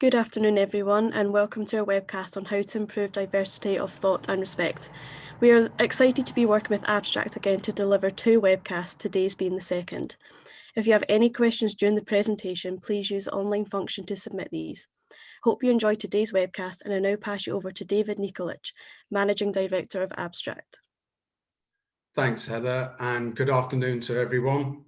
Good afternoon, everyone, and welcome to our webcast on how to improve diversity of thought and respect. We are excited to be working with Abstract again to deliver 2 webcasts, today's being the second. If you have any questions during the presentation, please use the online function to submit these. Hope you enjoyed today's webcast, and I now pass you over to David Nikolic, Managing Director of Abstract. Thanks, Heather, and good afternoon to everyone.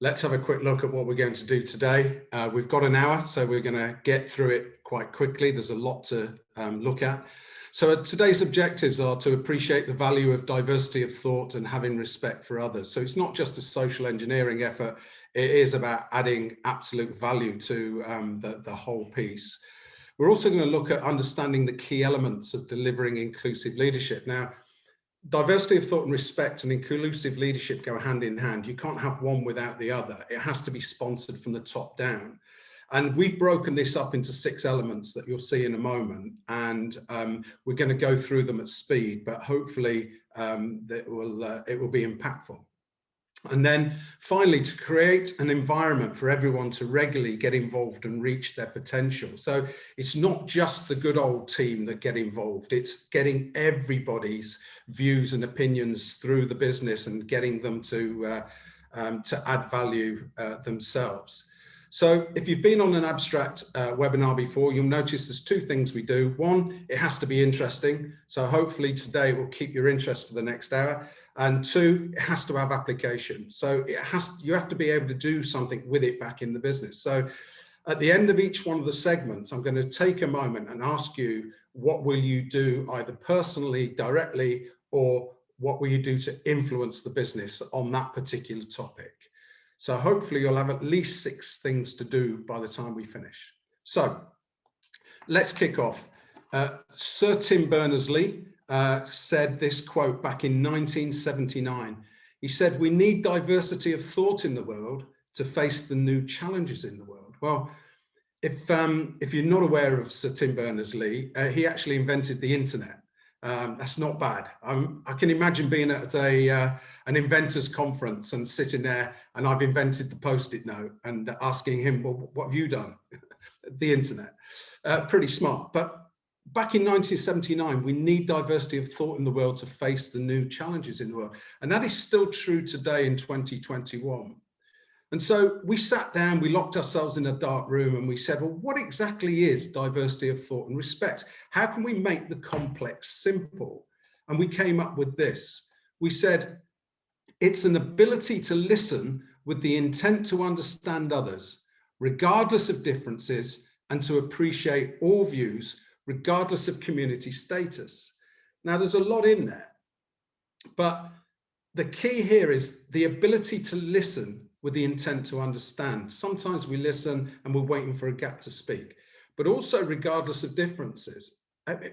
Let's have a quick look at what we're going to do today. We've got an hour, so we're going to get through it quite quickly. There's a lot to look at. So today's objectives are to appreciate the value of diversity of thought and having respect for others. So it's not just a social engineering effort, it is about adding absolute value to the whole piece. We're also going to look at understanding the key elements of delivering inclusive leadership. Now, diversity of thought and respect and inclusive leadership go hand in hand. You can't have one without the other. It has to be sponsored from the top down. And we've broken this up into 6 elements that you'll see in a moment. And we're going to go through them at speed, but hopefully it will be impactful. And then finally, to create an environment for everyone to regularly get involved and reach their potential. So it's not just the good old team that get involved, it's getting everybody's views and opinions through the business and getting them to add value themselves. So if you've been on an Abstract webinar before, you'll notice there's 2 things we do. One, it has to be interesting. So hopefully today it will keep your interest for the next hour. And 2, it has to have application. So you have to be able to do something with it back in the business. So at the end of each one of the segments, I'm going to take a moment and ask you, what will you do either personally, directly, or what will you do to influence the business on that particular topic? So hopefully you'll have at least 6 things to do by the time we finish. So let's kick off. Sir Tim Berners-Lee said this quote back in 1979. He said, "We need diversity of thought in the world to face the new challenges in the world." Well, if you're not aware of Sir Tim Berners-Lee, he actually invented the internet. That's not bad. I can imagine being at an inventors conference and sitting there, and I've invented the Post-it note and asking him, well, what have you done? The internet. Pretty smart. But back in 1979, we need diversity of thought in the world to face the new challenges in the world. And that is still true today in 2021. And so we sat down, we locked ourselves in a dark room and we said, well, what exactly is diversity of thought and respect? How can we make the complex simple? And we came up with this. We said, it's an ability to listen with the intent to understand others, regardless of differences, and to appreciate all views, regardless of community status. Now, there's a lot in there, but the key here is the ability to listen with the intent to understand. Sometimes we listen and we're waiting for a gap to speak, but also regardless of differences.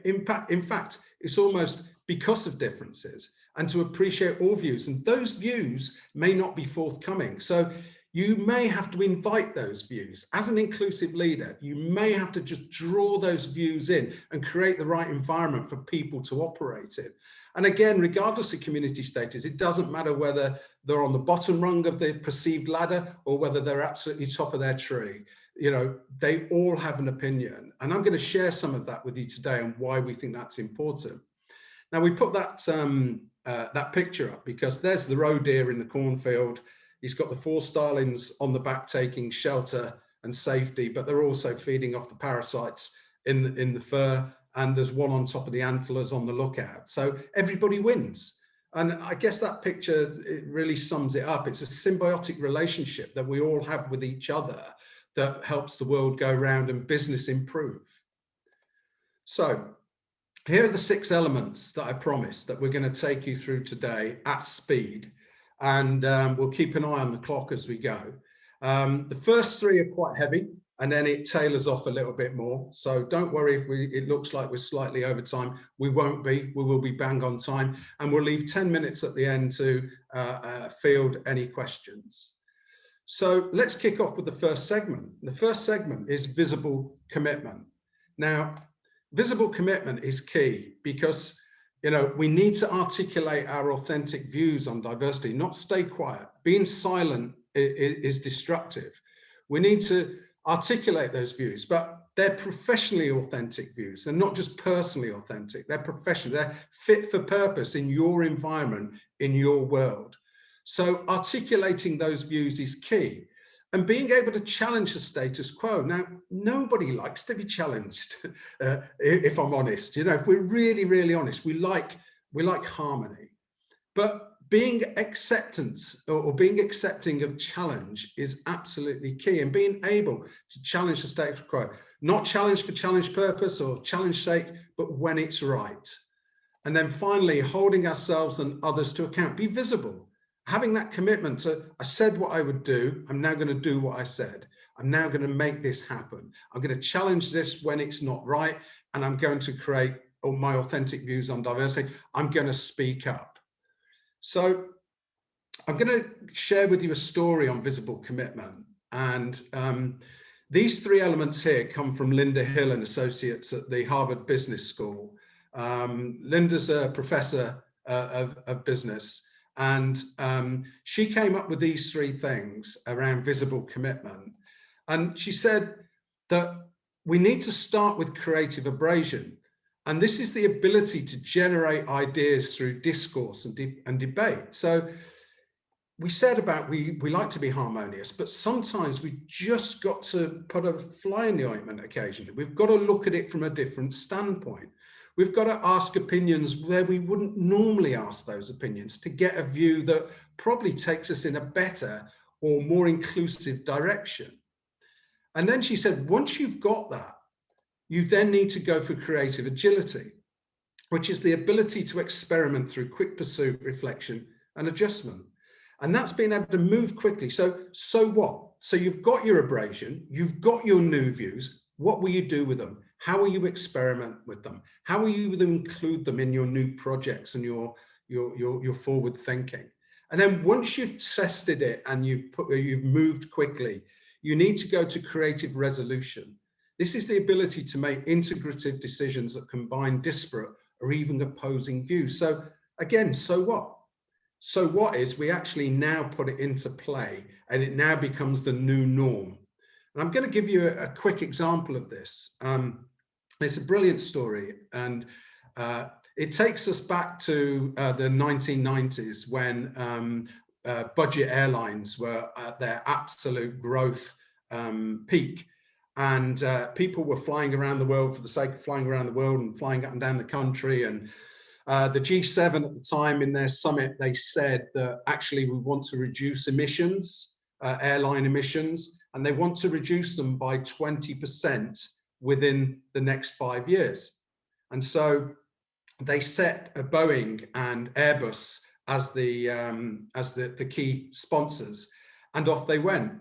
In fact, it's almost because of differences, and to appreciate all views. And those views may not be forthcoming. So you may have to invite those views. As an inclusive leader, you may have to just draw those views in and create the right environment for people to operate in. And again, regardless of community status, it doesn't matter whether they're on the bottom rung of the perceived ladder or whether they're absolutely top of their tree. You know, they all have an opinion. And I'm going to share some of that with you today and why we think that's important. Now, we put that picture up because there's the roe deer in the cornfield. He's got the 4 starlings on the back taking shelter and safety, but they're also feeding off the parasites in the fur. And there's one on top of the antlers on the lookout. So everybody wins. And I guess that picture, it really sums it up. It's a symbiotic relationship that we all have with each other that helps the world go round and business improve. So here are the 6 elements that I promised that we're going to take you through today at speed. And we'll keep an eye on the clock as we go. The first 3 are quite heavy, and then it tailors off a little bit more. So don't worry if it looks like we're slightly over time. We won't be. We will be bang on time. And we'll leave 10 minutes at the end to field any questions. So let's kick off with the first segment. The first segment is visible commitment. Now, visible commitment is key because, you know, we need to articulate our authentic views on diversity, not stay quiet. Being silent is destructive. We need to articulate those views, but they're professionally authentic views. They're not just personally authentic, they're professional, they're fit for purpose in your environment, in your world. So articulating those views is key. And being able to challenge the status quo. Now, nobody likes to be challenged, if I'm honest. You know, if we're really, really honest, we like harmony. But being acceptance or being accepting of challenge is absolutely key, and being able to challenge the status quo, not challenge for challenge purpose or challenge sake, but when it's right. And then finally, holding ourselves and others to account, be visible. Having that commitment to, I said what I would do, I'm now going to do what I said. I'm now going to make this happen. I'm going to challenge this when it's not right, and I'm going to create my authentic views on diversity. I'm going to speak up. So I'm going to share with you a story on visible commitment. And these three elements here come from Linda Hill and Associates at the Harvard Business School. Linda's a professor of business. And she came up with these three things around visible commitment. And she said that we need to start with creative abrasion. And this is the ability to generate ideas through discourse and debate. So we said about we like to be harmonious, but sometimes we just got to put a fly in the ointment occasionally. We've got to look at it from a different standpoint. We've got to ask opinions where we wouldn't normally ask those opinions to get a view that probably takes us in a better or more inclusive direction. And then she said, once you've got that, you then need to go for creative agility, which is the ability to experiment through quick pursuit, reflection, and adjustment. And that's being able to move quickly. So what? So you've got your abrasion, you've got your new views. What will you do with them? How will you experiment with them? How will you include them in your new projects and your forward thinking? And then once you've tested it and you've moved quickly, you need to go to creative resolution. This is the ability to make integrative decisions that combine disparate or even opposing views. So again, so what? So what is we actually now put it into play, and it now becomes the new norm. And I'm going to give you a quick example of this. It's a brilliant story, and it takes us back to the 1990s when budget airlines were at their absolute growth peak. And people were flying around the world for the sake of flying around the world and flying up and down the country. And the G7 at the time in their summit, they said that actually we want to reduce emissions, airline emissions, and they want to reduce them by 20% within the next 5 years. And so they set Boeing and Airbus as the key sponsors, and off they went.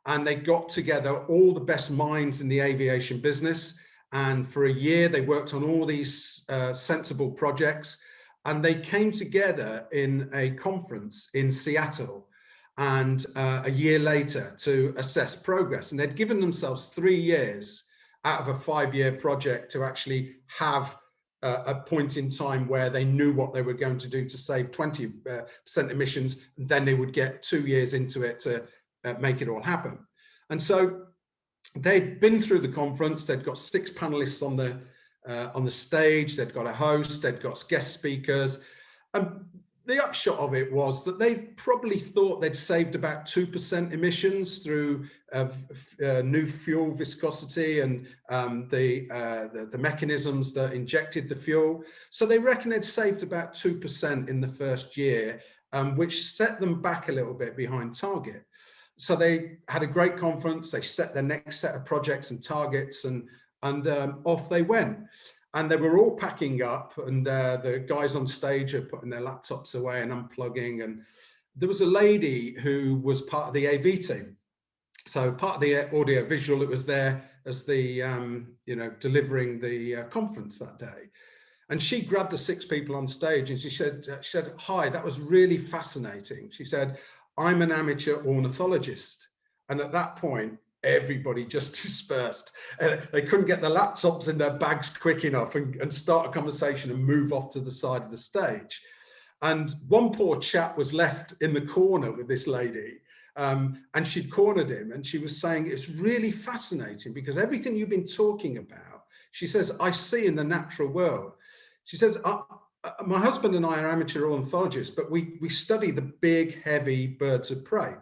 And they got together all the best minds in the aviation business. And for a year, they worked on all these sensible projects. And they came together in a conference in Seattle, and a year later to assess progress. And they'd given themselves 3 years out of a 5-year project to actually have a point in time where they knew what they were going to do to save 20% emissions. And then they would get 2 years into it to make it all happen. And so they'd been through the conference. They'd got 6 panelists on the stage. They'd got a host. They'd got guest speakers. And the upshot of it was that they probably thought they'd saved about 2% emissions through new fuel viscosity and the mechanisms that injected the fuel. So they reckon they'd saved about 2% in the first year, which set them back a little bit behind target. So they had a great conference. They set their next set of projects and targets, and off they went. And they were all packing up, and the guys on stage are putting their laptops away and unplugging. And there was a lady who was part of the AV team. So part of the audio visual that was there as the, delivering the conference that day. And she grabbed the 6 people on stage and she said, "Hi, that was really fascinating." She said, "I'm an amateur ornithologist." And at that point, everybody just dispersed. They couldn't get their laptops in their bags quick enough and start a conversation and move off to the side of the stage. And one poor chap was left in the corner with this lady. And she'd cornered him, and she was saying, it's really fascinating because everything you've been talking about, she says, I see in the natural world. She says, my husband and I are amateur ornithologists, but we study the big, heavy birds of prey.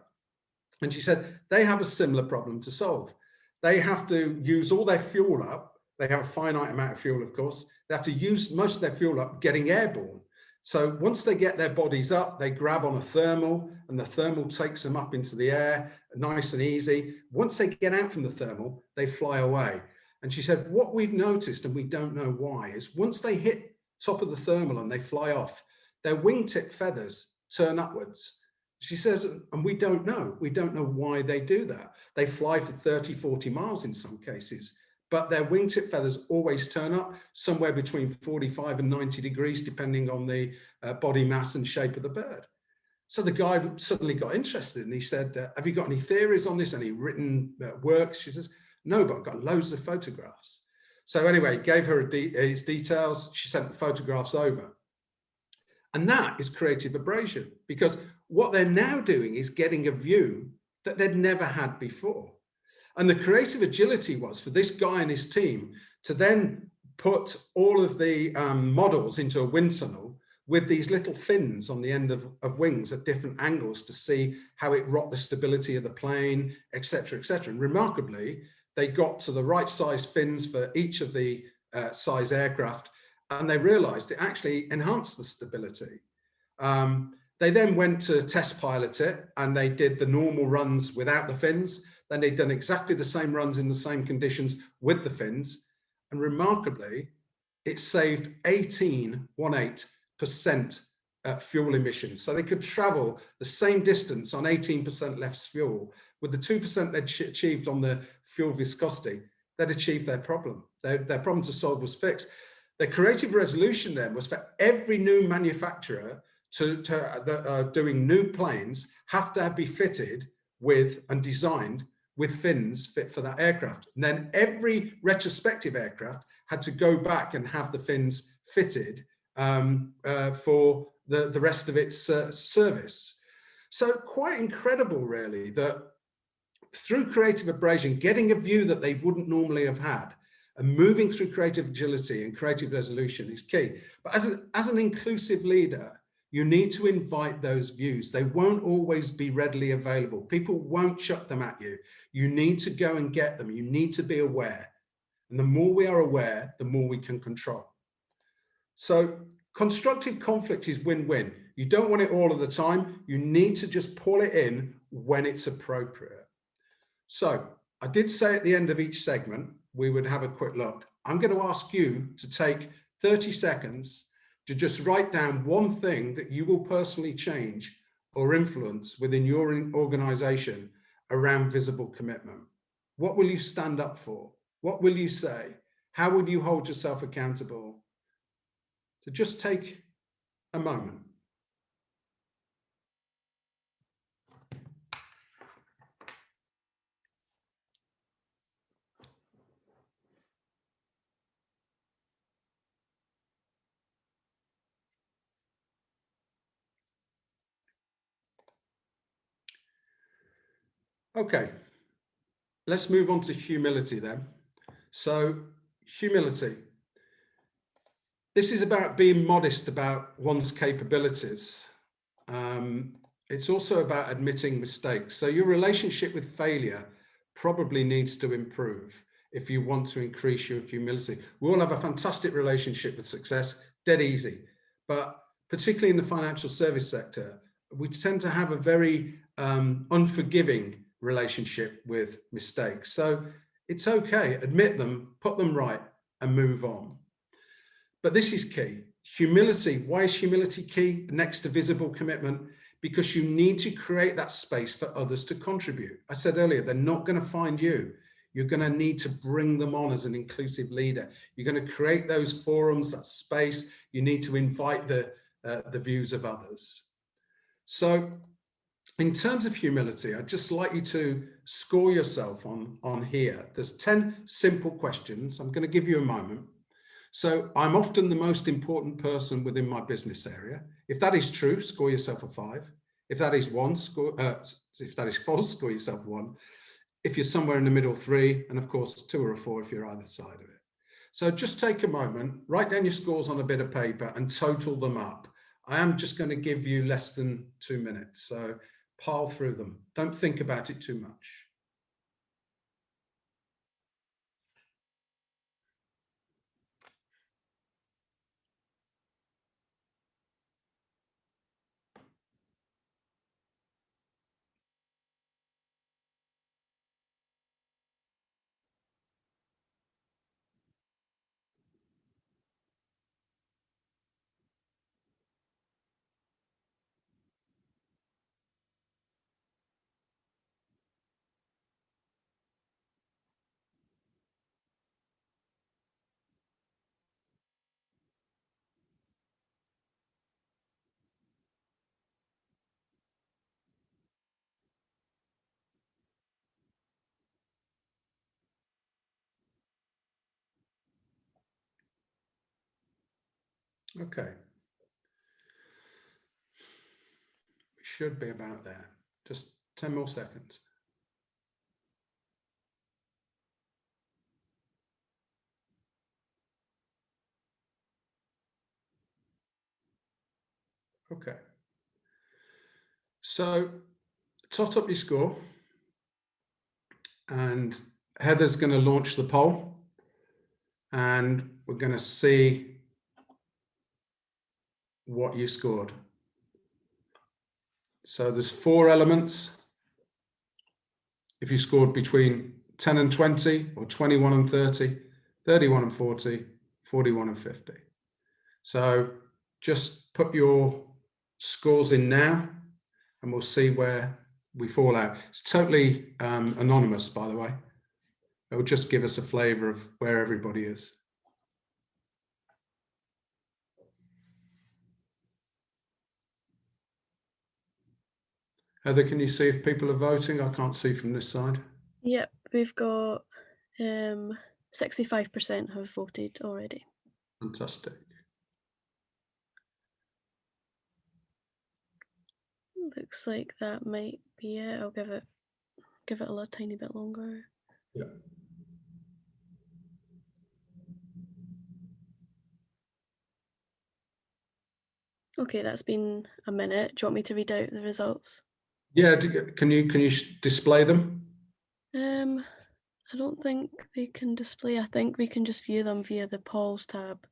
And she said, they have a similar problem to solve. They have to use all their fuel up. They have a finite amount of fuel, of course. They have to use most of their fuel up getting airborne. So once they get their bodies up, they grab on a thermal, and the thermal takes them up into the air, nice and easy. Once they get out from the thermal, they fly away. And she said, what we've noticed, and we don't know why, is once they hit top of the thermal and they fly off, their wingtip feathers turn upwards. She says, and we don't know why they do that. They fly for 30, 40 miles in some cases, but their wingtip feathers always turn up somewhere between 45 and 90 degrees, depending on the body mass and shape of the bird. So the guy suddenly got interested, and he said, have you got any theories on this? Any written works? She says, no, but I've got loads of photographs. So anyway, gave her his details. She sent the photographs over. And that is creative abrasion, because what they're now doing is getting a view that they'd never had before. And the creative agility was for this guy and his team to then put all of the models into a wind tunnel with these little fins on the end of wings at different angles to see how it rocked the stability of the plane, et cetera, et cetera. And remarkably, they got to the right size fins for each of the size aircraft, and they realized it actually enhanced the stability. They then went to test pilot it, and they did the normal runs without the fins. Then they'd done exactly the same runs in the same conditions with the fins. And remarkably, it saved 18% fuel emissions. So they could travel the same distance on 18% less fuel. With the 2% they'd achieved on the fuel viscosity, they'd achieved their problem. Their problem to solve was fixed. The creative resolution then was for every new manufacturer doing new planes have to be fitted with and designed with fins fit for that aircraft. And then every retrospective aircraft had to go back and have the fins fitted for the rest of its service. So quite incredible, really, that through creative abrasion, getting a view that they wouldn't normally have had, and moving through creative agility and creative resolution is key. But as an inclusive leader, you need to invite those views. They won't always be readily available. People won't chuck them at you. You need to go and get them. You need to be aware. And the more we are aware, the more we can control. So constructive conflict is win-win. You don't want it all of the time. You need to just pull it in when it's appropriate. So I did say at the end of each segment, we would have a quick look. I'm going to ask you to take 30 seconds to just write down one thing that you will personally change or influence within your organization around visible commitment. What will you stand up for? What will you say? How will you hold yourself accountable? So just take a moment. Okay, let's move on to humility then. So humility. This is about being modest about one's capabilities. It's also about admitting mistakes. So your relationship with failure probably needs to improve if you want to increase your humility. We all have a fantastic relationship with success, dead easy. But particularly in the financial service sector, we tend to have a very unforgiving relationship with mistakes. So it's okay, admit them, put them right, and move on. But this is key. Humility. Why is humility key next to visible commitment? Because you need to create that space for others to contribute. I said earlier, they're not going to find you. You're going to need to bring them on as an inclusive leader. You're going to create those forums, that space. You need to invite the views of others. So in terms of humility, I'd just like you to score yourself on here. There's 10 simple questions. I'm going to give you a moment. So I'm often the most important person within my business area. If that is true, score yourself a 5. If that is 1, if that is false, score yourself 1. If you're somewhere in the middle, 3, and of course 2 or a 4 if you're either side of it. So just take a moment, write down your scores on a bit of paper and total them up. I am just going to give you less than 2 minutes, so pile through them. Don't think about it too much. Okay. We should be about there. Just 10 more seconds. Okay. So tot up your score, and Heather's going to launch the poll, and we're going to see what you scored. So there's 4 elements. If you scored between 10 and 20, or 21 and 30, 31 and 40, 41 and 50. So just put your scores in now, and we'll see where we fall out. It's totally anonymous, by the way. It will just give us a flavour of where everybody is. Heather, can you see if people are voting? I can't see from this side. Yep, we've got 65% have voted already. Fantastic. Looks like that might be it. I'll give it a little tiny bit longer. Yeah. Okay, that's been a minute. Do you want me to read out the results? Yeah, can you display them? I don't think they can display. I think we can just view them via the polls tab.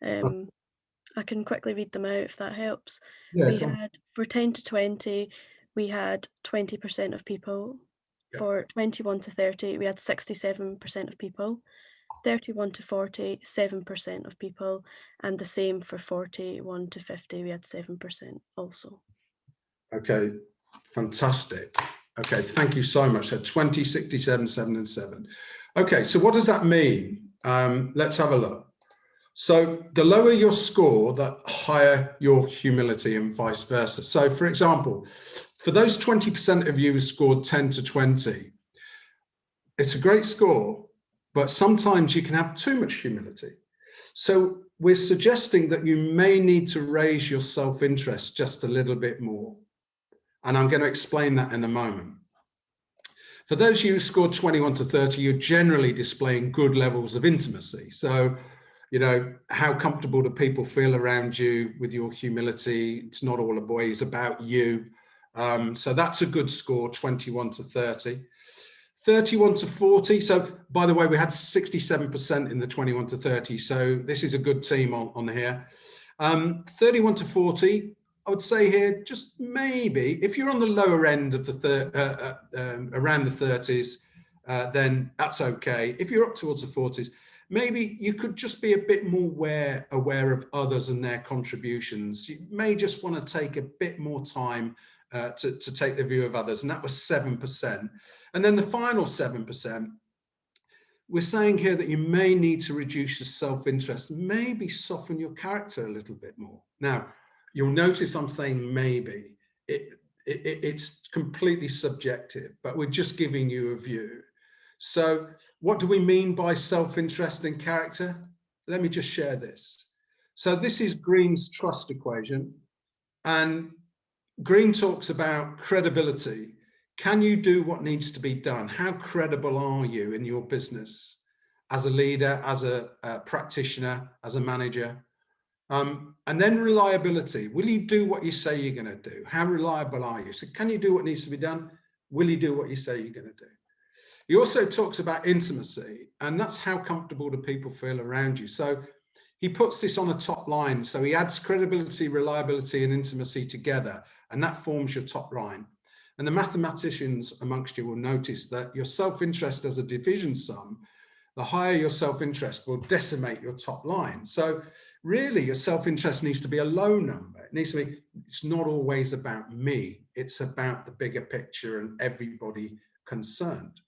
I can quickly read them out if that helps. Yeah, We had, for 10 to 20, we had 20% of people. Yeah. For 21 to 30, we had 67% of people. 31 to 40, 7% of people. And the same for 41 to 50, we had 7% also. Okay, fantastic. Okay, thank you so much. So 20, 67, 7 and 7. Okay, so what does that mean? Let's have a look. So the lower your score, the higher your humility, and vice versa. So for example, for those 20% of you who scored 10 to 20, it's a great score, but sometimes you can have too much humility. So we're suggesting that you may need to raise your self-interest just a little bit more. And I'm going to explain that in a moment. For those of you who scored 21 to 30, you're generally displaying good levels of intimacy. So, you know, how comfortable do people feel around you with your humility? It's not all a boy, it's about you. So that's a good score, 21 to 30. 31 to 40. So, by the way, we had 67% in the 21 to 30. So this is a good team on here. 31 to 40. I would say here, just maybe, if you're on the lower end of the around the 30s, then that's okay. If you're up towards the 40s, maybe you could just be a bit more aware of others and their contributions. You may just want to take a bit more time to take the view of others, and that was 7%. And then the final 7%, we're saying here that you may need to reduce your self-interest, maybe soften your character a little bit more. Now, you'll notice I'm saying maybe. It's completely subjective, but we're just giving you a view. So what do we mean by self-interest and character? Let me just share this. So this is Green's trust equation, and Green talks about credibility Can you do what needs to be done? How credible are you in your business as a leader, as a practitioner, as a manager? And then reliability. Will you do what you say you're going to do? How reliable are you? So can you do what needs to be done? Will you do what you say you're going to do? He also talks about intimacy, and that's how comfortable do people feel around you. So he puts this on a top line. So he adds credibility, reliability, and intimacy together, and that forms your top line. And the mathematicians amongst you will notice that your self-interest as a division sum, the higher your self-interest will decimate your top line. So really your self-interest needs to be a low number. It needs to be, it's not always about me. It's about the bigger picture and everybody concerned.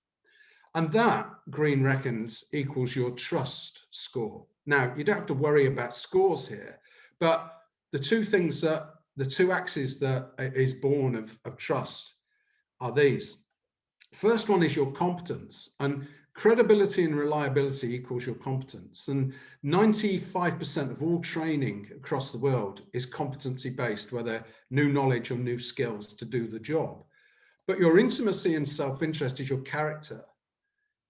And that, Green reckons, equals your trust score. Now, you don't have to worry about scores here, but the two things that, the two axes that is born of trust are these. First one is your competence, and credibility and reliability equals your competence. And 95% of all training across the world is competency based, whether new knowledge or new skills to do the job. But your intimacy and self-interest is your character.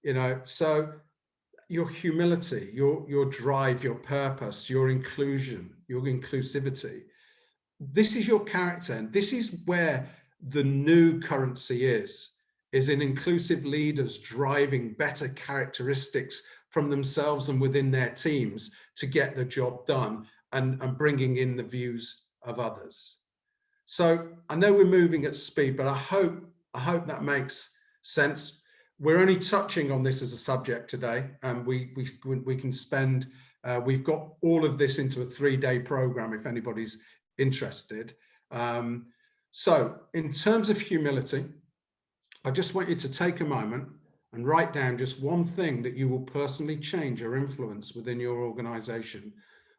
You know, so your humility, your drive, your purpose, your inclusion, your inclusivity, this is your character. And this is where the new currency is in inclusive leaders driving better characteristics from themselves and within their teams to get the job done, and bringing in the views of others. So I know we're moving at speed, but I hope that makes sense. We're only touching on this as a subject today, and we can spend, we've got all of this into a 3-day program if anybody's interested. So in terms of humility, I just want you to take a moment and write down just one thing that you will personally change or influence within your organization.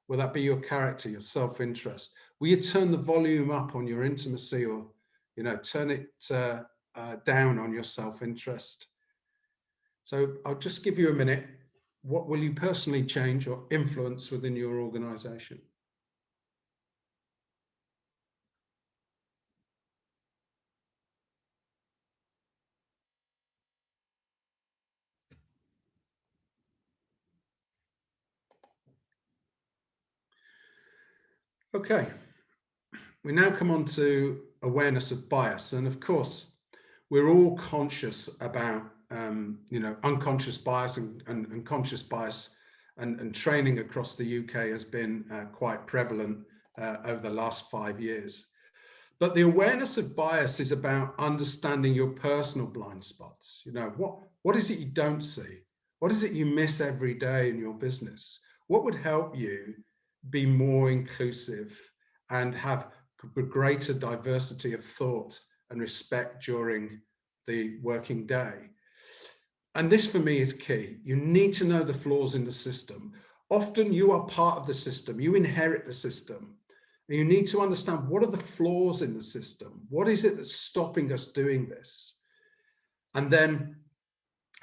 Will that be your character, your self-interest? Will you turn the volume up on your intimacy, or, you know, turn it down on your self-interest? So I'll just give you a minute. What will you personally change or influence within your organization? Okay, we now come on to awareness of bias. And of course, we're all conscious about you know, unconscious bias and conscious bias, and training across the UK has been quite prevalent over the last 5 years. But the awareness of bias is about understanding your personal blind spots. You know, what is it you don't see? What is it you miss every day in your business? What would help you be more inclusive and have greater diversity of thought and respect during the working day? And this for me is key. You need to know the flaws in the system. Often you are part of the system, you inherit the system. And you need to understand, what are the flaws in the system? What is it that's stopping us doing this? And then,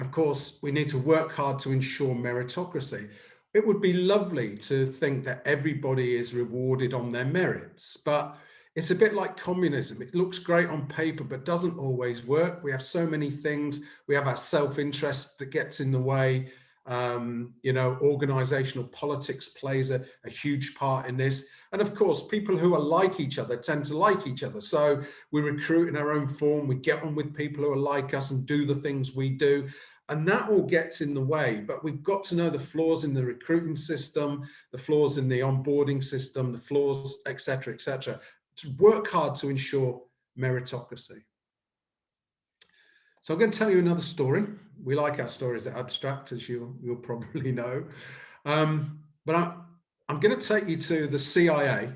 of course, we need to work hard to ensure meritocracy. It would be lovely to think that everybody is rewarded on their merits, but it's a bit like communism. It looks great on paper, but doesn't always work. We have so many things. We have our self-interest that gets in the way. You know, organizational politics plays a huge part in this. And of course, people who are like each other tend to like each other. So we recruit in our own form. We get on with people who are like us and do the things we do. And that all gets in the way, but we've got to know the flaws in the recruiting system, the flaws in the onboarding system, the flaws, et cetera, to work hard to ensure meritocracy. So I'm going to tell you another story. We like our stories at Abstract, as you'll probably know. But I'm going to take you to the CIA.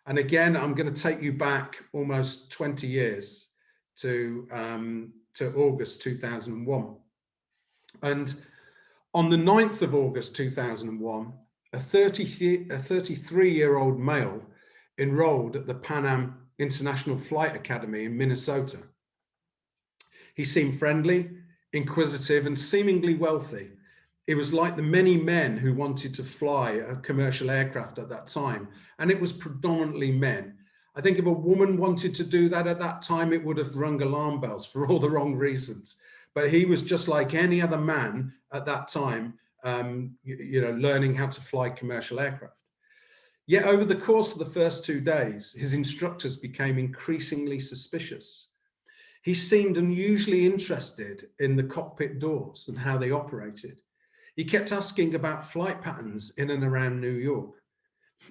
And again, I'm going to take you back almost 20 years to August 2001. And on the 9th of August 2001, a 33-year-old male enrolled at the Pan Am International Flight Academy in Minnesota. He seemed friendly, inquisitive, and seemingly wealthy. It was like the many men who wanted to fly a commercial aircraft at that time, and it was predominantly men. I think if a woman wanted to do that at that time, it would have rung alarm bells for all the wrong reasons. But he was just like any other man at that time, learning how to fly commercial aircraft. Yet over the course of the first 2 days, his instructors became increasingly suspicious. He seemed unusually interested in the cockpit doors and how they operated. He kept asking about flight patterns in and around New York.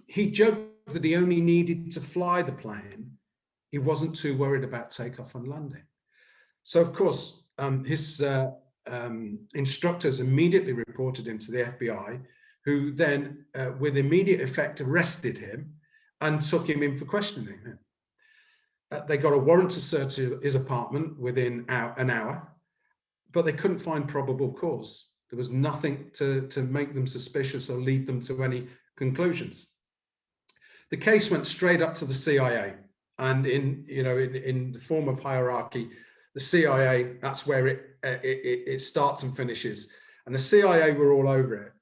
He joked that he only needed to fly the plane. He wasn't too worried about takeoff and landing. So, of course, his instructors immediately reported him to the FBI, who then, with immediate effect, arrested him and took him in for questioning him. They got a warrant to search his apartment within an hour, but they couldn't find probable cause. There was nothing to make them suspicious or lead them to any conclusions. The case went straight up to the CIA, and in the form of hierarchy, the CIA, that's where it starts and finishes. And the CIA were all over it,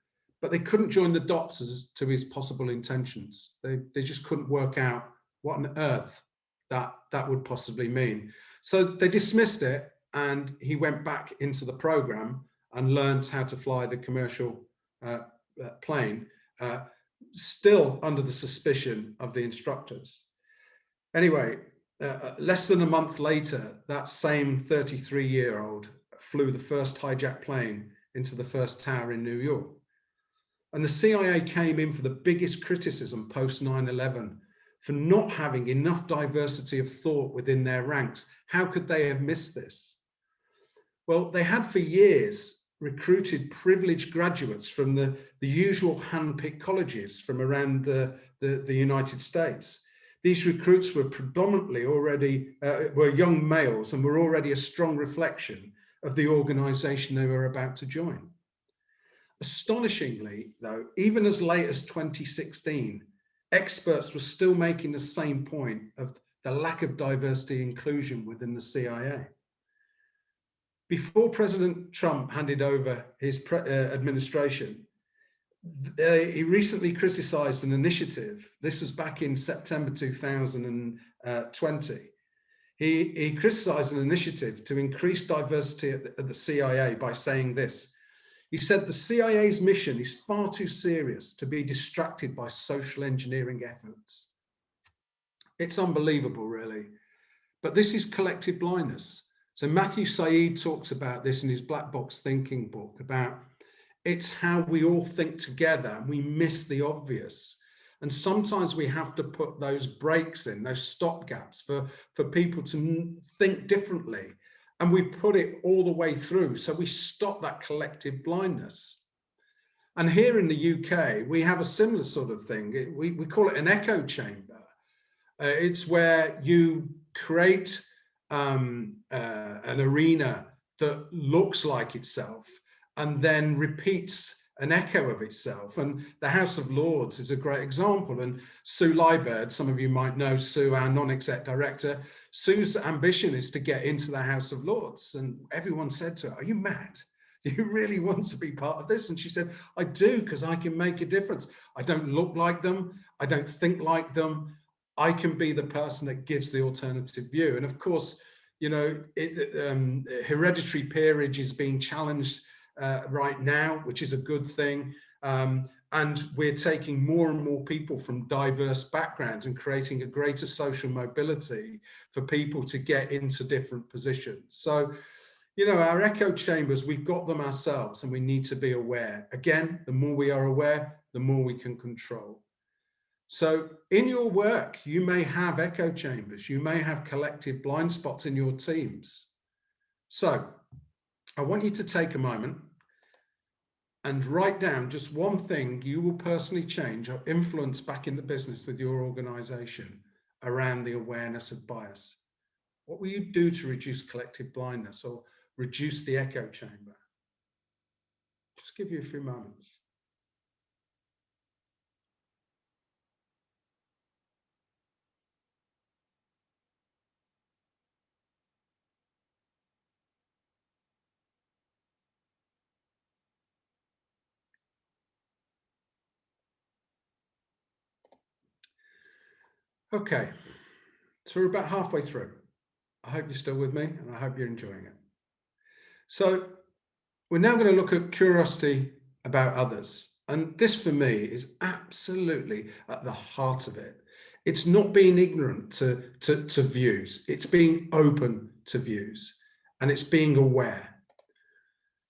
but they couldn't join the dots as to his possible intentions. They just couldn't work out what on earth that would possibly mean. So they dismissed it, and he went back into the program and learned how to fly the commercial plane, still under the suspicion of the instructors. Anyway, less than a month later, that same 33-year-old flew the first hijacked plane into the first tower in New York. And the CIA came in for the biggest criticism post 9/11 for not having enough diversity of thought within their ranks. How could they have missed this? Well, they had for years recruited privileged graduates from the usual hand-picked colleges from around the United States. These recruits were predominantly were young males and were already a strong reflection of the organization they were about to join. Astonishingly, though, even as late as 2016, experts were still making the same point of the lack of diversity inclusion within the CIA. Before President Trump handed over his administration, he recently criticized an initiative. This was back in September 2020. He criticized an initiative to increase diversity at the CIA by saying this. He said the CIA's mission is far too serious to be distracted by social engineering efforts. It's unbelievable, really. But this is collective blindness. So Matthew Said talks about this in his Black Box Thinking book, about it's how we all think together and we miss the obvious. And sometimes we have to put those breaks in, those stopgaps for people to think differently. And we put it all the way through. So we stop that collective blindness. And here in the UK, we have a similar sort of thing. We call it an echo chamber. It's where you create an arena that looks like itself and then repeats an echo of itself. And the House of Lords is a great example. And Sue Liebert, some of you might know Sue, our non-exec director. Sue's ambition is to get into the House of Lords. And everyone said to her, "Are you mad? Do you really want to be part of this?" And she said, "I do, because I can make a difference. I don't look like them. I don't think like them. I can be the person that gives the alternative view." And of course, hereditary peerage is being challenged right now, which is a good thing. And we're taking more and more people from diverse backgrounds and creating a greater social mobility for people to get into different positions. So, our echo chambers, we've got them ourselves, and we need to be aware. Again, the more we are aware, the more we can control. So in your work, you may have echo chambers, you may have collective blind spots in your teams. So I want you to take a moment and write down just one thing you will personally change or influence back in the business with your organization around the awareness of bias. What will you do to reduce collective blindness or reduce the echo chamber? Just give you a few moments. Okay, So we're about halfway through. I hope you're still with me, and I hope you're enjoying it. So we're now going to look at curiosity about others. And this for me is absolutely at the heart of it. It's not being ignorant to views. It's being open to views, and it's being aware.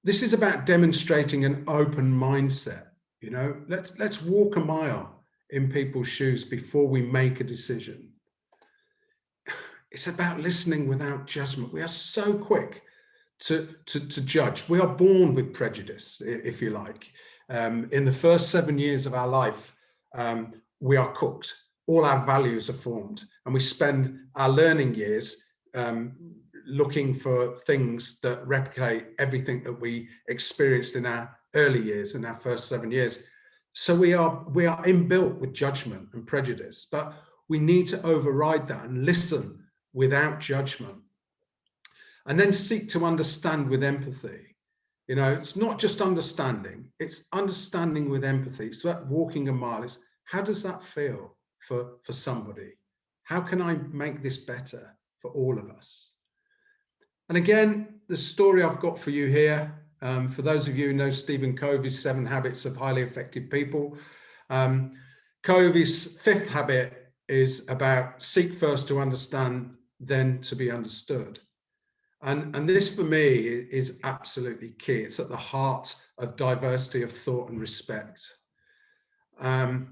This is about demonstrating an open mindset. You know, let's walk a mile in people's shoes before we make a decision. It's about listening without judgment. We are so quick to judge. We are born with prejudice, if you like. In the first 7 years of our life, we are cooked. All our values are formed, and we spend our learning years looking for things that replicate everything that we experienced in our early years, in our first 7 years. So we are inbuilt with judgment and prejudice, but we need to override that and listen without judgment, and then seek to understand with empathy. You know, it's not just understanding, it's understanding with empathy. So that walking a mile is, how does that feel for somebody? How can I make this better for all of us? And again, the story I've got for you here, for those of you who know Stephen Covey's 7 Habits of Highly Effective People, Covey's 5th habit is about seek first to understand, then to be understood. And this for me is absolutely key. It's at the heart of diversity of thought and respect. And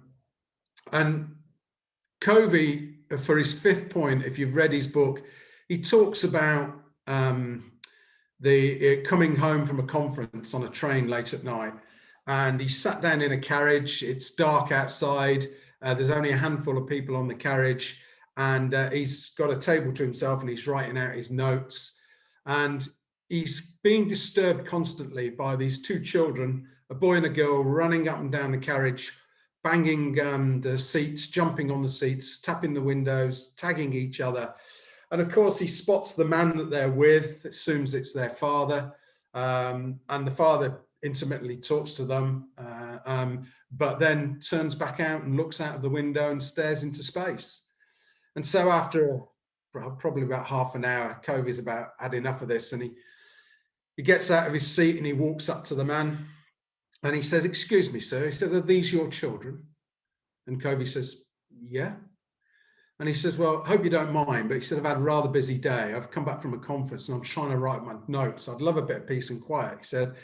Covey, for his 5th point, if you've read his book, he talks about coming home from a conference on a train late at night, and he sat down in a carriage. It's dark outside. There's only a handful of people on the carriage, and he's got a table to himself, and he's writing out his notes. And he's being disturbed constantly by these 2 children, a boy and a girl, running up and down the carriage, banging the seats, jumping on the seats, tapping the windows, tagging each other. And of course, he spots the man that they're with, assumes it's their father, and the father intimately talks to them, but then turns back out and looks out of the window and stares into space. And so after probably about half an hour, Covey's about had enough of this, and he gets out of his seat and he walks up to the man and he says, "Excuse me, sir." He said, "Are these your children?" And Covey says, "Yeah." And he says, "Well, I hope you don't mind, but he said, I've had a rather busy day. I've come back from a conference and I'm trying to write my notes. I'd love a bit of peace and quiet." He said,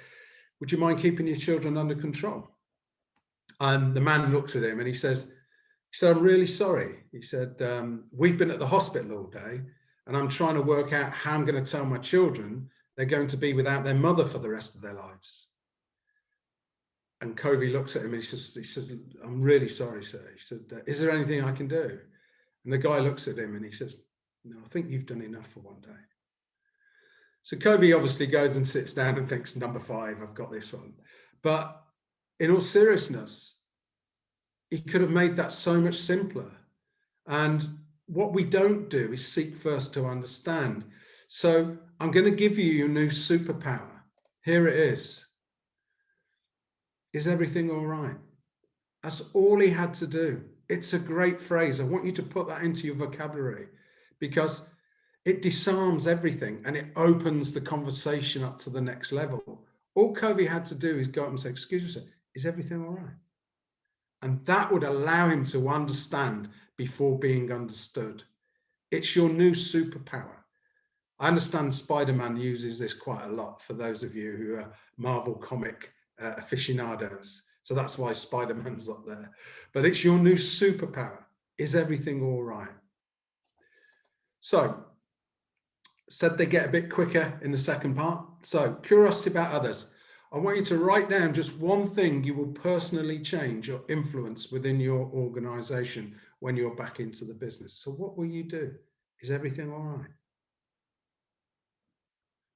"Would you mind keeping your children under control?" And the man looks at him and he said, "I'm really sorry." He said, "We've been at the hospital all day and I'm trying to work out how I'm going to tell my children they're going to be without their mother for the rest of their lives." And Covey looks at him and he says, "I'm really sorry, sir." He said, "Is there anything I can do?" And the guy looks at him and he says, "No, I think you've done enough for one day." So Covey obviously goes and sits down and thinks, number 5, I've got this one. But in all seriousness, he could have made that so much simpler. And what we don't do is seek first to understand. So I'm going to give you your new superpower. Here it is. Is everything all right? That's all he had to do. It's a great phrase. I want you to put that into your vocabulary because it disarms everything and it opens the conversation up to the next level. All Covey had to do is go up and say, "Excuse me, sir, is everything all right?" And that would allow him to understand before being understood. It's your new superpower. I understand Spider-Man uses this quite a lot for those of you who are Marvel comic aficionados. So that's why Spider-Man's up there. But it's your new superpower. Is everything all right? So, said they get a bit quicker in the second part. So, curiosity about others. I want you to write down just one thing you will personally change or influence within your organization when you're back into the business. So what will you do? Is everything all right?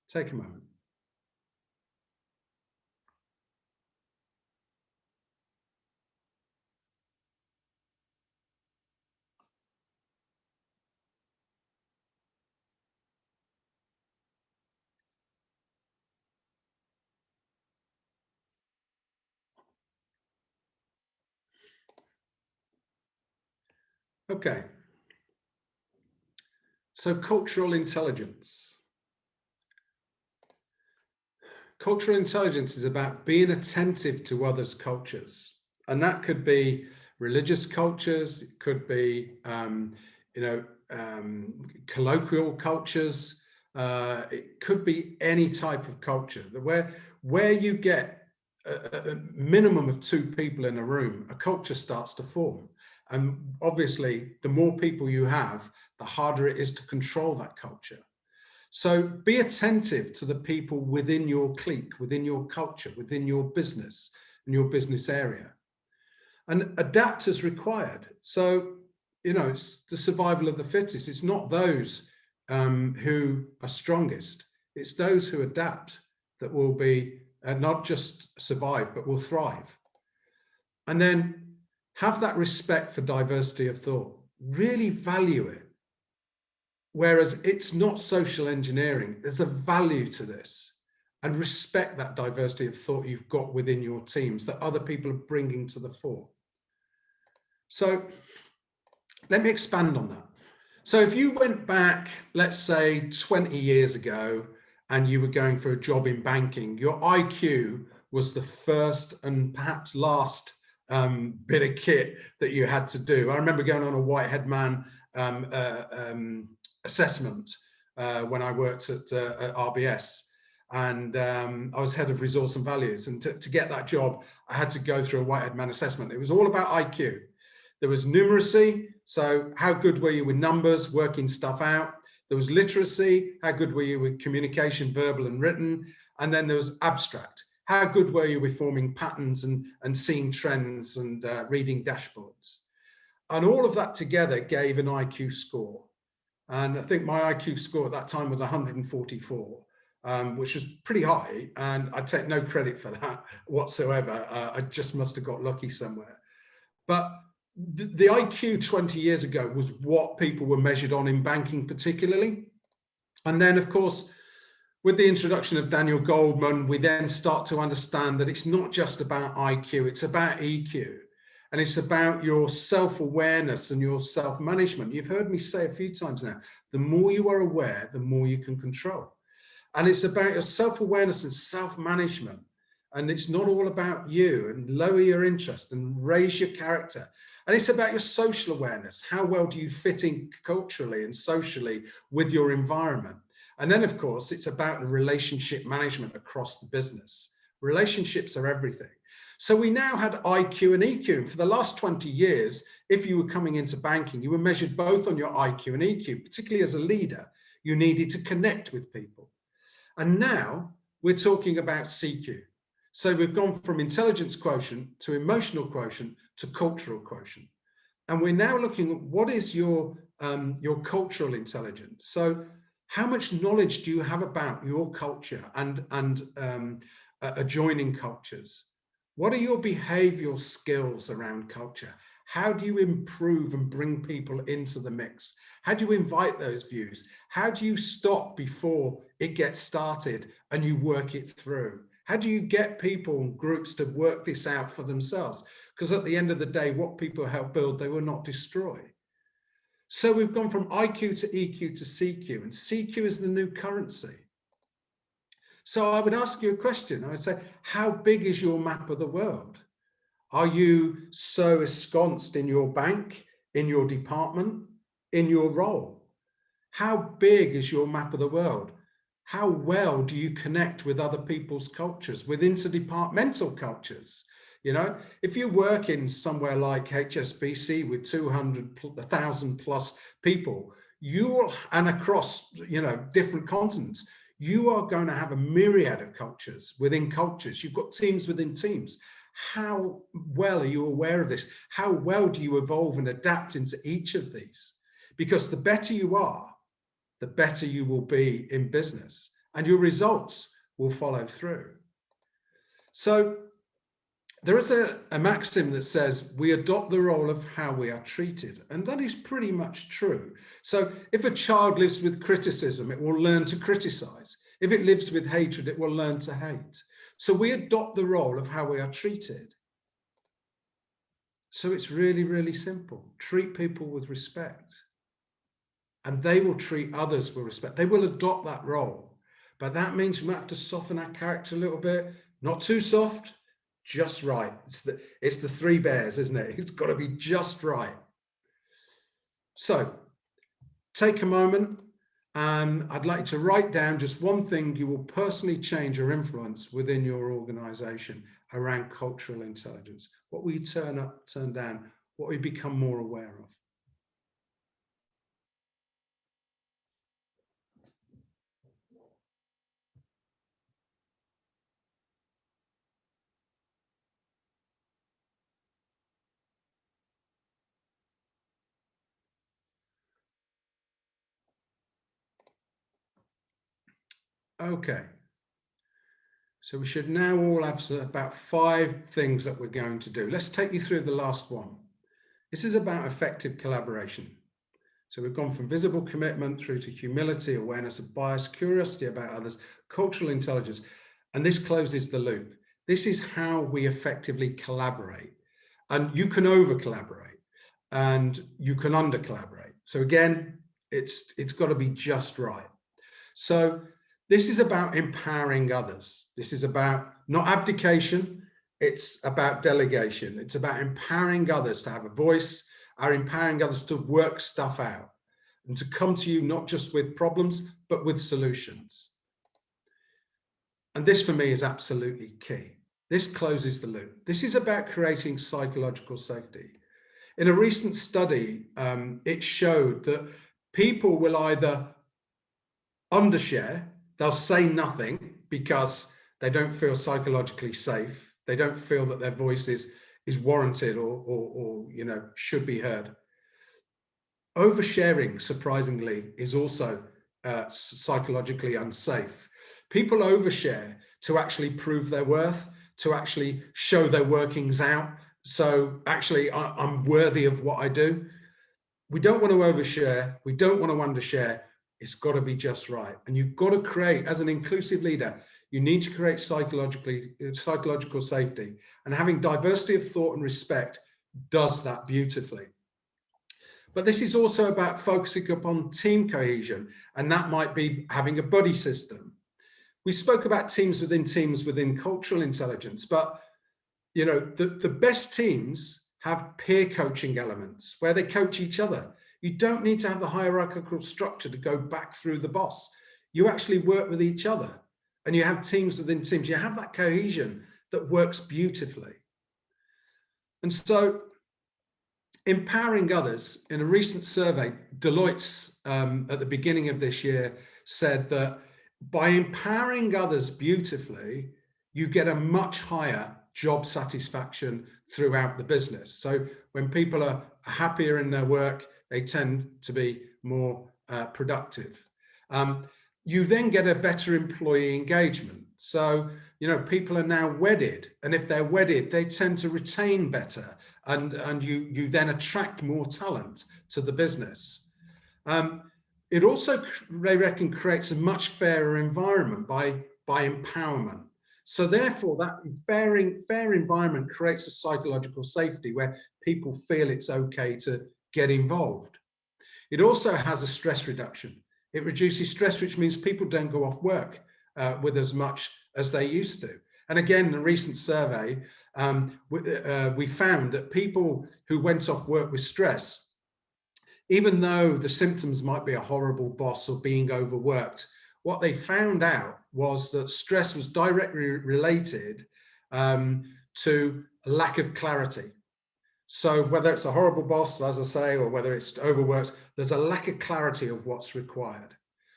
Take a moment. Okay. So cultural intelligence. Cultural intelligence is about being attentive to others' cultures. And that could be religious cultures, it could be, colloquial cultures, it could be any type of culture. Where you get a minimum of 2 people in a room, a culture starts to form. And obviously, the more people you have, the harder it is to control that culture. So be attentive to the people within your clique, within your culture, within your business and your business area. And adapt as required. So, it's the survival of the fittest. It's not those who are strongest. It's those who adapt that will be not just survive, but will thrive. And then have that respect for diversity of thought. Really value it. Whereas it's not social engineering. There's a value to this. And respect that diversity of thought you've got within your teams that other people are bringing to the fore. So let me expand on that. So if you went back, let's say 20 years ago, and you were going for a job in banking, your IQ was the first and perhaps last bit of kit that you had to do. I remember going on a Whitehead Man assessment when I worked at RBS. And I was head of resource and values. And to get that job, I had to go through a Whitehead Man assessment. It was all about IQ. There was numeracy, so how good were you with numbers, working stuff out. There was literacy, how good were you with communication, verbal and written. And then there was abstract, how good were you with forming patterns and seeing trends and reading dashboards. And all of that together gave an IQ score. And I think my IQ score at that time was 144. Which was pretty high, and I take no credit for that whatsoever. I just must have got lucky somewhere. But the IQ 20 years ago was what people were measured on in banking particularly. And then, of course, with the introduction of Daniel Goldman, we then start to understand that it's not just about IQ, it's about EQ. And it's about your self-awareness and your self-management. You've heard me say a few times now, the more you are aware, the more you can control. And it's about your self-awareness and self-management. And it's not all about you, and lower your interest and raise your character. And it's about your social awareness. How well do you fit in culturally and socially with your environment? And then, of course, it's about the relationship management across the business. Relationships are everything. So we now had IQ and EQ. And for the last 20 years, if you were coming into banking, you were measured both on your IQ and EQ, particularly as a leader. You needed to connect with people. And now we're talking about CQ. So we've gone from intelligence quotient to emotional quotient to cultural quotient. And we're now looking at what is your cultural intelligence. So how much knowledge do you have about your culture and adjoining cultures? What are your behavioral skills around culture? How do you improve and bring people into the mix? How do you invite those views? How do you stop before it gets started and you work it through? How do you get people and groups to work this out for themselves? Because at the end of the day, what people help build, they will not destroy. So we've gone from IQ to EQ to CQ, and CQ is the new currency. So I would ask you a question. I would say, how big is your map of the world? Are you so ensconced in your bank, in your department, in your role? How big is your map of the world? How well do you connect with other people's cultures, with interdepartmental cultures? You know, if you work in somewhere like HSBC with 200,000 plus people, you will, and across, different continents, you are going to have a myriad of cultures within cultures. You've got teams within teams. How well are you aware of this? How well do you evolve and adapt into each of these? Because the better you are, the better you will be in business, and your results will follow through. So there is a maxim that says we adopt the role of how we are treated, and that is pretty much true. So if a child lives with criticism, it will learn to criticize. If it lives with hatred, it will learn to hate. So we adopt the role of how we are treated. So it's really, really simple. Treat people with respect. and they will treat others with respect. They will adopt that role. But that means we might have to soften our character a little bit, not too soft, just right. It's the three bears, isn't it? It's got to be just right. So take a moment, and I'd like you to write down just one thing you will personally change or influence within your organization around cultural intelligence. What will you turn up, turn down? What will you become more aware of? Okay. So we should now all have about 5 things that we're going to do. Let's take you through the last one. This is about effective collaboration. So we've gone from visible commitment through to humility, awareness of bias, curiosity about others, cultural intelligence, and this closes the loop. This is how we effectively collaborate. And you can over collaborate and you can under collaborate. So again, it's got to be just right. So this is about empowering others. This is about not abdication, it's about delegation. It's about empowering others to have a voice, or empowering others to work stuff out and to come to you not just with problems, but with solutions. And this for me is absolutely key. This closes the loop. This is about creating psychological safety. In a recent study, it showed that people will either undershare, they'll say nothing because they don't feel psychologically safe. They don't feel that their voice is warranted or should be heard. Oversharing, surprisingly, is also psychologically unsafe. People overshare to actually prove their worth, to actually show their workings out. So actually, I'm worthy of what I do. We don't want to overshare. We don't want to undershare. It's got to be just right. And you've got to create, as an inclusive leader, you need to create psychological safety. And having diversity of thought and respect does that beautifully. But this is also about focusing upon team cohesion, and that might be having a buddy system. We spoke about teams within cultural intelligence, but the best teams have peer coaching elements where they coach each other. You don't need to have the hierarchical structure to go back through the boss. You actually work with each other, and you have teams within teams. You have that cohesion that works beautifully. And so empowering others, in a recent survey, Deloitte's at the beginning of this year said that by empowering others beautifully, you get a much higher job satisfaction throughout the business. So when people are happier in their work, they tend to be more productive. You then get a better employee engagement. So, people are now wedded, and if they're wedded, they tend to retain better, and you then attract more talent to the business. It also, they reckon, creates a much fairer environment by empowerment. So therefore, that fair environment creates a psychological safety where people feel it's okay to get involved. It also has a stress reduction. It reduces stress, which means people don't go off work with as much as they used to. And again, in a recent survey, we found that people who went off work with stress, even though the symptoms might be a horrible boss or being overworked, what they found out was that stress was directly related to a lack of clarity. So whether it's a horrible boss, as I say, or whether it's overworked, there's a lack of clarity of what's required.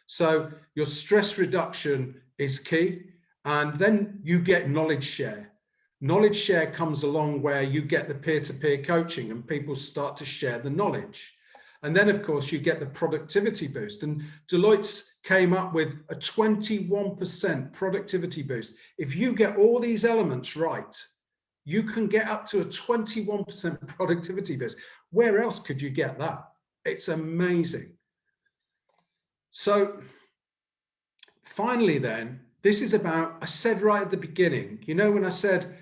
So your stress reduction is key. And then you get knowledge share. Knowledge share comes along where you get the peer-to-peer coaching and people start to share the knowledge. And then, of course, you get the productivity boost. And Deloitte's came up with a 21% productivity boost. If you get all these elements right, you can get up to a 21% productivity boost. Where else could you get that? It's amazing. So finally then, this is about, I said right at the beginning, when I said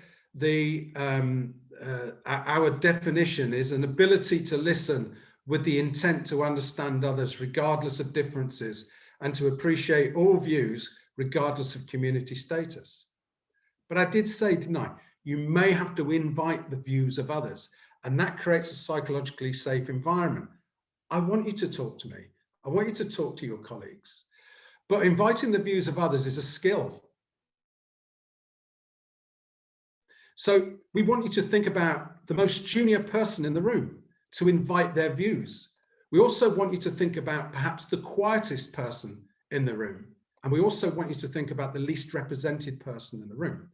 our definition is an ability to listen with the intent to understand others regardless of differences and to appreciate all views regardless of community status. But I did say, didn't I, you may have to invite the views of others, and that creates a psychologically safe environment. I want you to talk to me. I want you to talk to your colleagues. But inviting the views of others is a skill. So we want you to think about the most junior person in the room, to invite their views. We also want you to think about perhaps the quietest person in the room. And we also want you to think about the least represented person in the room.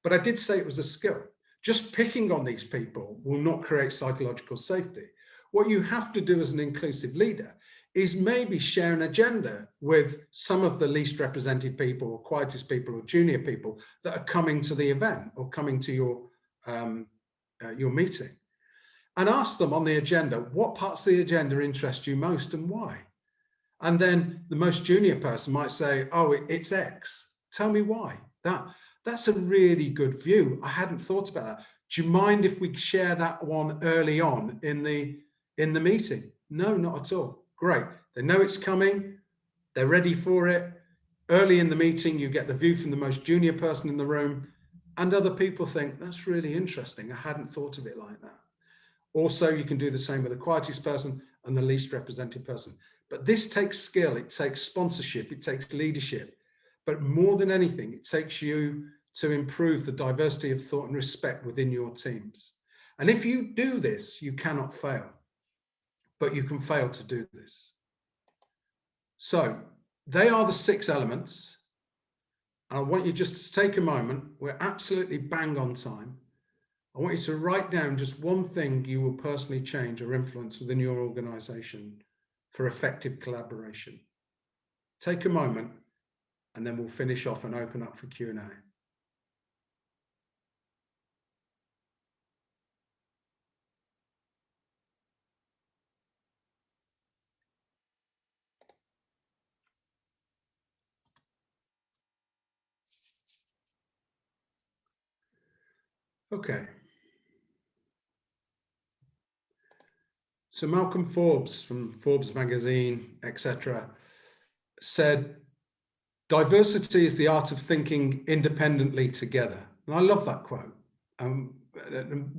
But I did say it was a skill. Just picking on these people will not create psychological safety. What you have to do as an inclusive leader is maybe share an agenda with some of the least represented people or quietest people or junior people that are coming to the event or coming to your meeting. And ask them on the agenda, what parts of the agenda interest you most and why? And then the most junior person might say, oh, it's X. Tell me why. That's a really good view. I hadn't thought about that. Do you mind if we share that one early on in the meeting? No, not at all. Great. They know it's coming. They're ready for it. Early in the meeting, you get the view from the most junior person in the room, and other people think, that's really interesting. I hadn't thought of it like that. Also, you can do the same with the quietest person and the least represented person. But this takes skill, it takes sponsorship, it takes leadership. But more than anything, it takes you to improve the diversity of thought and respect within your teams. And if you do this, you cannot fail, but you can fail to do this. So they are the 6 elements. I want you just to take a moment. We're absolutely bang on time. I want you to write down just one thing you will personally change or influence within your organization for effective collaboration. Take a moment, and then we'll finish off and open up for Q&A. Okay. So Malcolm Forbes from Forbes magazine, etc., said, diversity is the art of thinking independently together. And I love that quote. And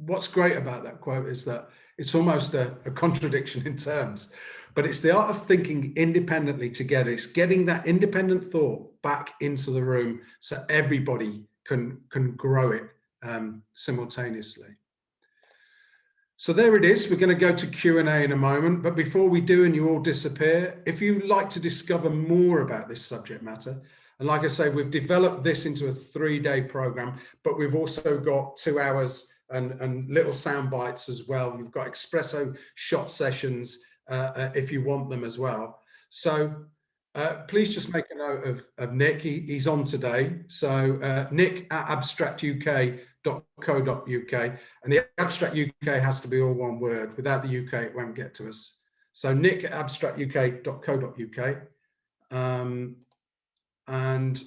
what's great about that quote is that it's almost a contradiction in terms, but it's the art of thinking independently together. It's getting that independent thought back into the room so everybody can grow it simultaneously. So there it is. We're going to go to Q&A in a moment, but before we do and you all disappear, if you'd like to discover more about this subject matter, and like I say, we've developed this into a 3-day program, but we've also got 2 hours and little sound bites as well. We've got espresso shot sessions if you want them as well. So please just make a note of Nick. He's on today. So Nick at abstractuk.co.uk, and the Abstract UK has to be all one word. Without the UK, it won't get to us. So Nick at abstractuk.co.uk. And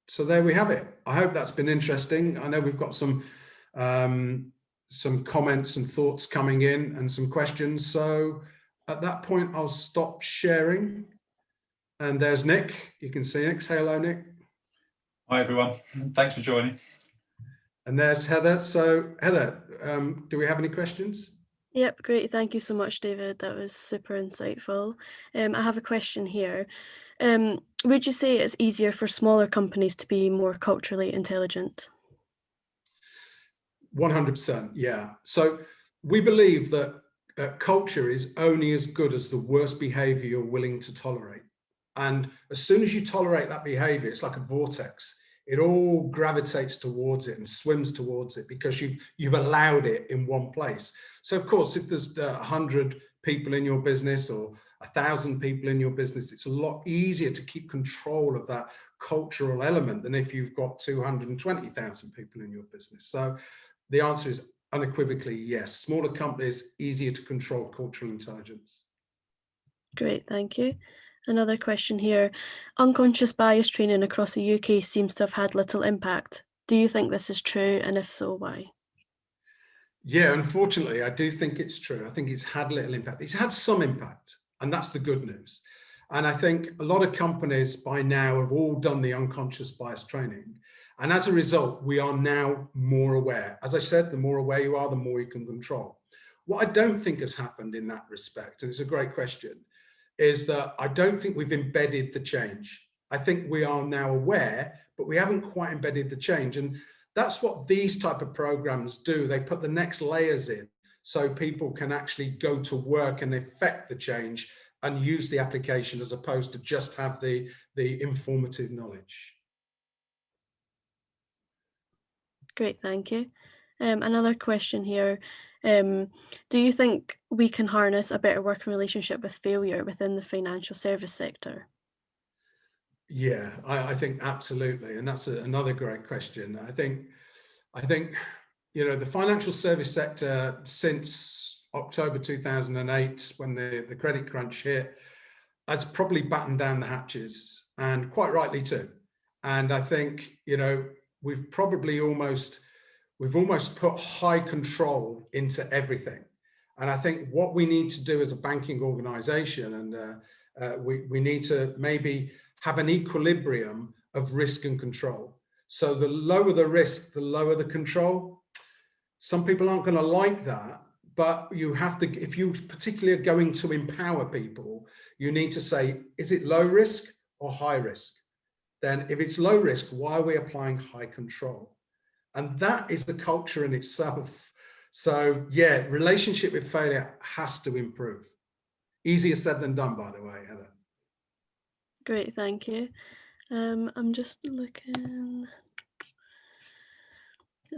so there we have it. I hope that's been interesting. I know we've got some comments and thoughts coming in and some questions. So at that point, I'll stop sharing. And there's Nick. You can see Nick. Say hello, Nick. Hi, everyone. Thanks for joining. And there's Heather. So Heather, do we have any questions? Yep, great. Thank you so much, David. That was super insightful. I have a question here. Would you say it's easier for smaller companies to be more culturally intelligent? 100%, yeah. So we believe that culture is only as good as the worst behavior you're willing to tolerate. And as soon as you tolerate that behavior, it's like a vortex. It all gravitates towards it and swims towards it because you've allowed it in one place. So of course, if there's 100 people in your business or 1,000 people in your business, it's a lot easier to keep control of that cultural element than if you've got 220,000 people in your business. So the answer is unequivocally yes. Smaller companies, easier to control cultural intelligence. Great, thank you. Another question here. Unconscious bias training across the UK seems to have had little impact. Do you think this is true? And if so, why? Yeah, unfortunately, I do think it's true. I think it's had little impact. It's had some impact, and that's the good news. And I think a lot of companies by now have all done the unconscious bias training. And as a result, we are now more aware. As I said, the more aware you are, the more you can control. What I don't think has happened in that respect, and it's a great question, is that I don't think we've embedded the change. I think we are now aware, but we haven't quite embedded the change. And that's what these type of programs do. They put the next layers in so people can actually go to work and affect the change and use the application as opposed to just have the informative knowledge. Great, thank you. Another question here. Do you think we can harness a better working relationship with failure within the financial service sector? Yeah, I think absolutely. And that's another great question. I think, you know, the financial service sector since October 2008, when the credit crunch hit, has probably battened down the hatches, and quite rightly too. And I think, you know, we've almost put high control into everything. And I think what we need to do as a banking organization, and we need to maybe have an equilibrium of risk and control. So the lower the risk, the lower the control. Some people aren't going to like that, but you have to, if you particularly are going to empower people, you need to say, is it low risk or high risk? Then if it's low risk, why are we applying high control? And that is the culture in itself. So yeah, relationship with failure has to improve. Easier said than done, by the way, Heather. Great, thank you. I'm just looking.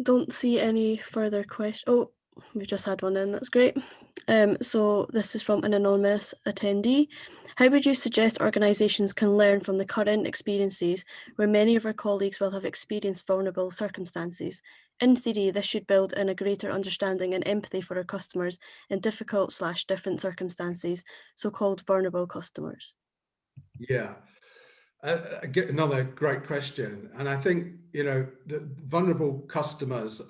Don't see any further questions. Oh, we've just had one in, that's great. So this is from an anonymous attendee. How would you suggest organisations can learn from the current experiences where many of our colleagues will have experienced vulnerable circumstances? In theory, this should build in a greater understanding and empathy for our customers in difficult/different circumstances, so-called vulnerable customers. Yeah. Another great question. And I think, you know, the vulnerable customers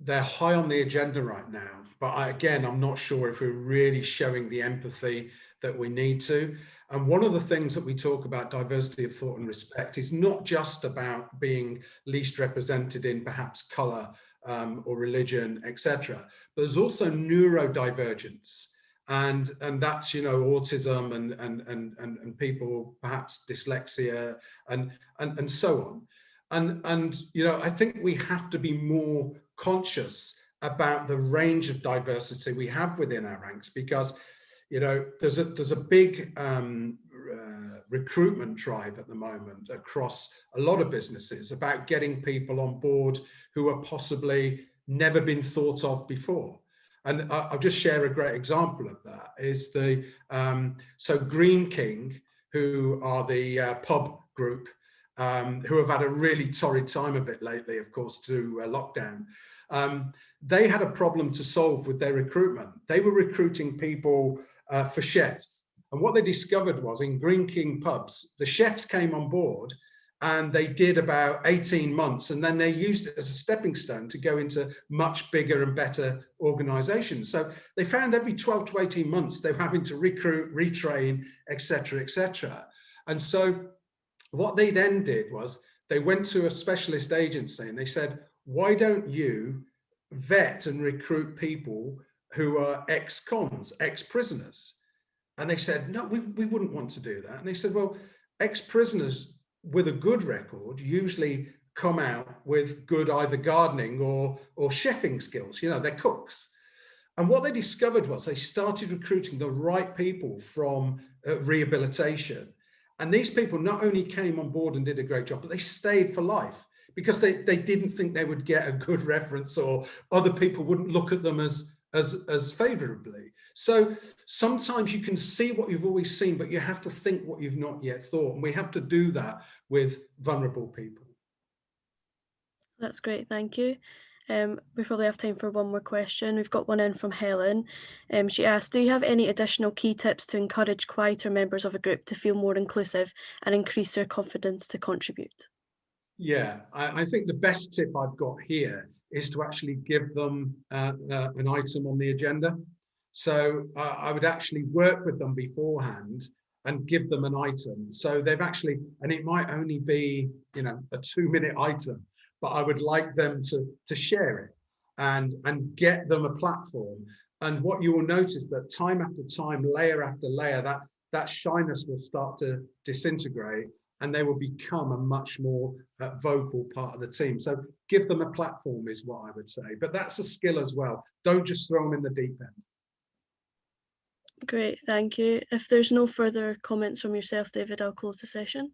they're high on the agenda right now. But again, I'm not sure if we're really showing the empathy that we need to. And one of the things that we talk about diversity of thought and respect is not just about being least represented in perhaps color or religion, etc. But there's also neurodivergence. And that's, you know, autism and people perhaps dyslexia and so on. And you know, I think we have to be more conscious about the range of diversity we have within our ranks, because, you know, there's a big recruitment drive at the moment across a lot of businesses about getting people on board who are possibly never been thought of before. And I'll just share a great example of that is so Green King, who are the pub group, who have had a really torrid time of it lately, of course, to lockdown. They had a problem to solve with their recruitment. They were recruiting people for chefs. And what they discovered was in Green King pubs, the chefs came on board and they did about 18 months. And then they used it as a stepping stone to go into much bigger and better organizations. So they found every 12 to 18 months, they were having to recruit, retrain, et cetera, et cetera. And so what they then did was they went to a specialist agency and they said, why don't you vet and recruit people who are ex-cons, ex-prisoners? And they said, no, we wouldn't want to do that. And they said, well, ex-prisoners with a good record usually come out with good either gardening or chefing skills. You know, they're cooks. And what they discovered was they started recruiting the right people from rehabilitation. And these people not only came on board and did a great job, but they stayed for life because they didn't think they would get a good reference or other people wouldn't look at them as favorably. So sometimes you can see what you've always seen, but you have to think what you've not yet thought. And we have to do that with vulnerable people. That's great, thank you. We probably have time for one more question. We've got one in from Helen. She asked, do you have any additional key tips to encourage quieter members of a group to feel more inclusive and increase their confidence to contribute? Yeah, I think the best tip I've got here is to actually give them an item on the agenda. So I would actually work with them beforehand and give them an item. So they've actually, and it might only be, a 2-minute item, but I would like them to share it and get them a platform. And what you will notice that time after time, layer after layer, that shyness will start to disintegrate and they will become a much more vocal part of the team. So give them a platform is what I would say, but that's a skill as well. Don't just throw them in the deep end. Great, thank you. If there's no further comments from yourself, David, I'll close the session.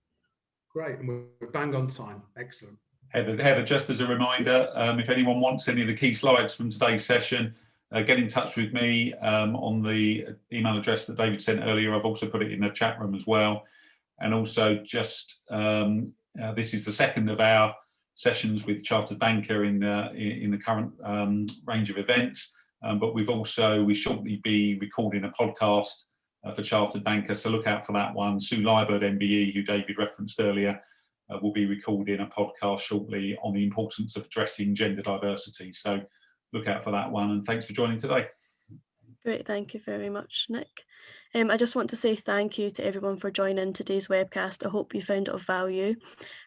Great, and we're bang on time. Excellent. Heather, just as a reminder, if anyone wants any of the key slides from today's session, get in touch with me on the email address that David sent earlier. I've also put it in the chat room as well. And also this is the second of our sessions with Chartered Banker in the current range of events. But we shortly be recording a podcast for Chartered Banker, so look out for that one. Sue Liebert, MBE, who David referenced earlier, will be recording a podcast shortly on the importance of addressing gender diversity. So look out for that one, and thanks for joining today. Great, thank you very much, Nick. I just want to say thank you to everyone for joining today's webcast. I hope you found it of value.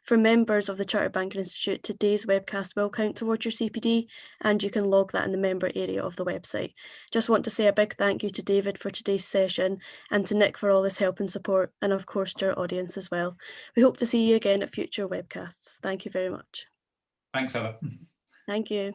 For members of the Chartered Banking Institute, today's webcast will count towards your CPD and you can log that in the member area of the website. Just want to say a big thank you to David for today's session and to Nick for all his help and support, and of course to our audience as well. We hope to see you again at future webcasts. Thank you very much. Thanks, Heather. Thank you.